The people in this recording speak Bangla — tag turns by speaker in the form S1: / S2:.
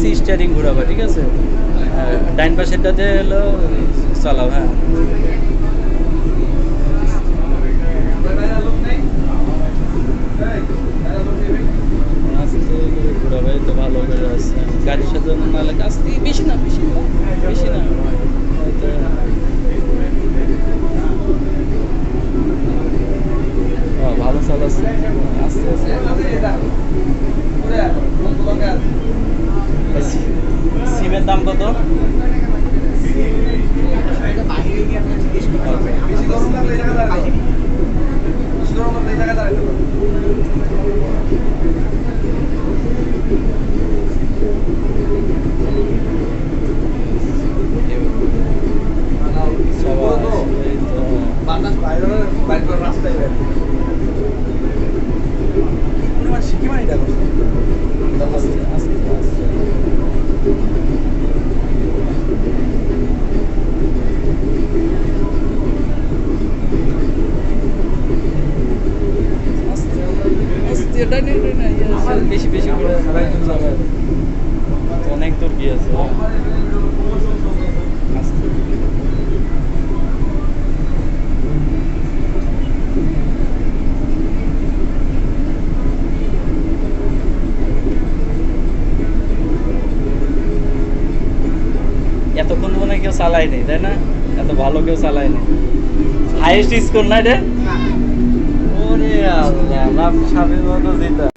S1: আস্তে স্টিয়ারিং ঘুরাবা, ঠিক আছে? ডাইন পাশেরটাতে হলো চালাও, হ্যাঁ। আস্তে করে ঘুরাবে তো ভালো করে আছে। গাড়ির সাথে নাহলে আস্তে, বেশি না বেশি না বেশি না, হয়তো ভালো চালাচ্ছে। আস্তে আস্তে। সিমের দাম কত? বেশি বেশি করে অনেক দূর গিয়েছে। এতক্ষণ মনে হয় কেউ চালায়নি, তাই না? এত ভালো কেউ চালায়নি। হাইয়েস্ট স্কোর না রে? ওরে আল্লাহ, লাভ সাবের মতো যেটা